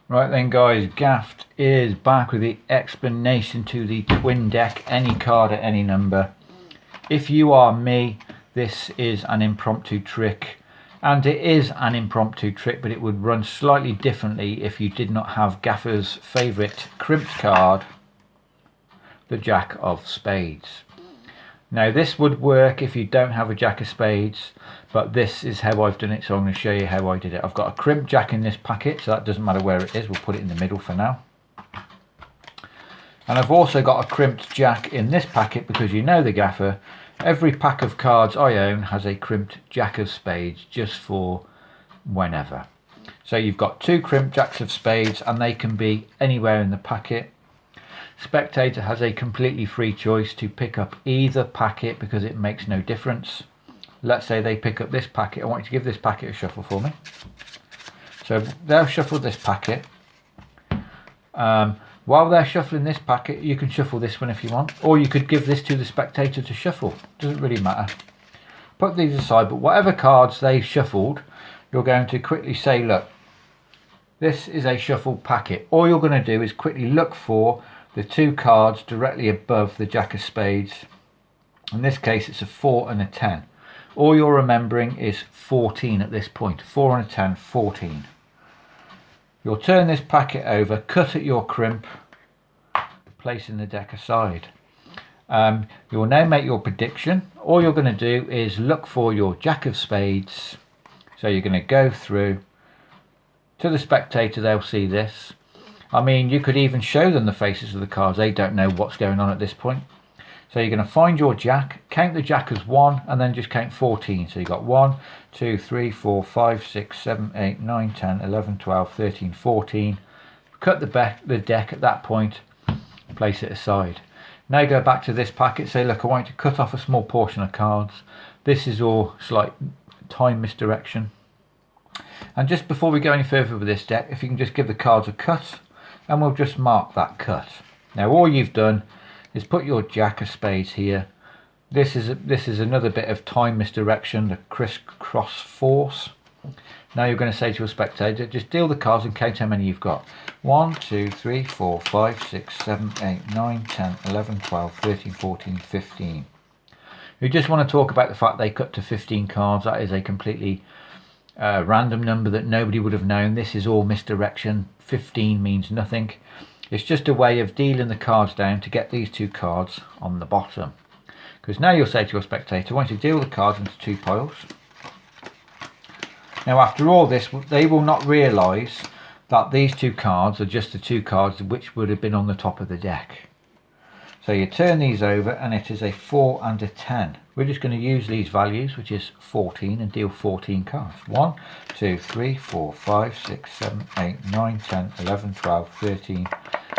Right then guys, Gaffed is back with the explanation to the twin deck, any card at any number. If you are me, this is an impromptu trick, and it is an impromptu trick, but it would run slightly differently if you did not have Gaffer's favourite crimped card, the Jack of Spades. Now this would work if you don't have a Jack of Spades, but this is how I've done it, so I'm going to show you how I did it. I've got a crimped Jack in this packet, so that doesn't matter where it is, we'll put it in the middle for now. And I've also got a crimped Jack in this packet because you know the Gaffer, every pack of cards I own has a crimped Jack of Spades just for whenever. So you've got two crimped Jacks of Spades and they can be anywhere in the packet. Spectator has a completely free choice to pick up either packet because it makes no difference. Let's say they pick up this packet. I want you to give this packet a shuffle for me. So they'll shuffle this packet. While they're shuffling this packet, you can shuffle this one if you want, or you could give this to the spectator to shuffle. Doesn't really matter. Put these aside, but whatever cards they shuffled, you're going to quickly say, look, this is a shuffled packet. All you're going to do is quickly look for the two cards directly above the Jack of Spades. In this case it's a 4 and a 10. All you're remembering is 14 at this point. 4 and a 10, 14. You'll turn this packet over, cut at your crimp, placing the deck aside. You'll now make your prediction. All you're going to do is look for your Jack of Spades. So you're going to go through to the spectator, they'll see this. I mean, you could even show them the faces of the cards. They don't know what's going on at this point. So you're going to find your Jack, count the Jack as 1, and then just count 14. So you've got 1, 2, 3, 4, 5, 6, 7, 8, 9, 10, 11, 12, 13, 14. Cut the deck at that point, place it aside. Now go back to this packet, say, look, I want you to cut off a small portion of cards. This is all slight time misdirection. And just before we go any further with this deck, if you can just give the cards a cut, and we'll just mark that cut. Now all you've done is put your Jack of Spades here. This is another bit of time misdirection, the crisscross force. Now you're going to say to your spectator, just deal the cards and count how many you've got. 1, 2, 3, 4, 5, 6, 7, 8, 9, 10, 11, 12, 13, 14, 15. You just want to talk about the fact they cut to 15 cards. That is a completely random number that nobody would have known. This is all misdirection. 15 means nothing. It's just a way of dealing the cards down to get these two cards on the bottom. Because now you'll say to your spectator, I want you to deal the cards into two piles. Now after all this, they will not realise that these two cards are just the two cards which would have been on the top of the deck. So you turn these over and it is a 4 and a 10. We're just going to use these values, which is 14, and deal 14 cards. 1, 2, 3, 4, 5, 6, 7, 8, 9, 10, 11, 12, 13.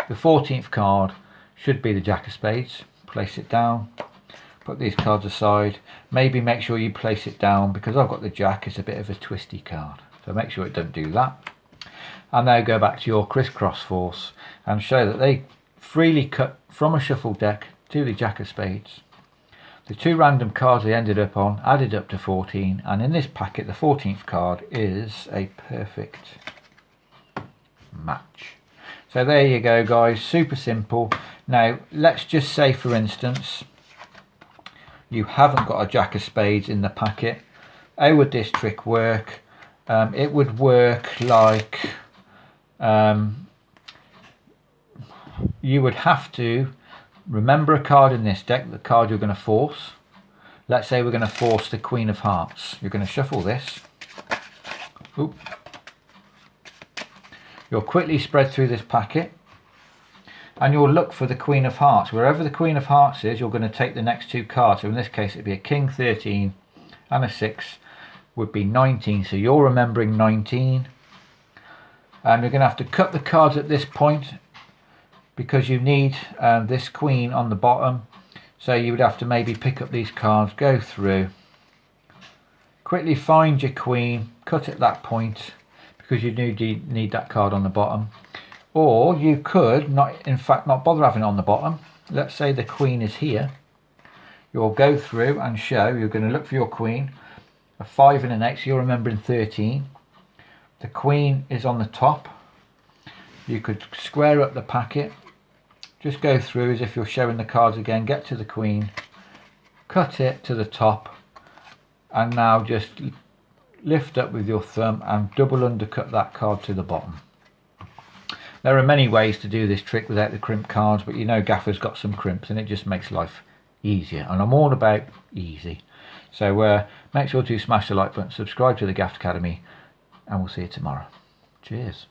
The 14th card should be the Jack of Spades. Place it down. Put these cards aside. Maybe make sure you place it down, because I've got the Jack, it's a bit of a twisty card. So make sure it doesn't do that. And now go back to your crisscross force and show that they freely cut from a shuffle deck to the Jack of Spades. The two random cards they ended up on added up to 14, and in this packet the 14th card is a perfect match. So there you go guys, super simple. Now let's just say for instance you haven't got a Jack of Spades in the packet. How would this trick work? It would work like you would have to remember a card in this deck, the card you're going to force. Let's say we're going to force the Queen of Hearts. You're going to shuffle this. Oop. You'll quickly spread through this packet and you'll look for the Queen of Hearts. Wherever the Queen of Hearts is, you're going to take the next two cards. So in this case it'd be a King 13 and a 6 would be 19. So you're remembering 19. And you're going to have to cut the cards at this point, because you need this Queen on the bottom. So you would have to maybe pick up these cards, go through, quickly find your Queen, cut at that point, because you do need that card on the bottom. Or you could in fact not bother having it on the bottom. Let's say the Queen is here. You'll go through and show, you're going to look for your Queen, a 5 and an 8, so you're remembering 13. The Queen is on the top. you could square up the packet, just go through as if you're showing the cards again, get to the queen, cut it to the top, and now just lift up with your thumb and double undercut that card to the bottom. There are many ways to do this trick without the crimp cards, but you know Gaffed's got some crimps and it just makes life easier, and I'm all about easy. So make sure to smash the like button, subscribe to the Gaffed Academy, and we'll see you tomorrow. Cheers.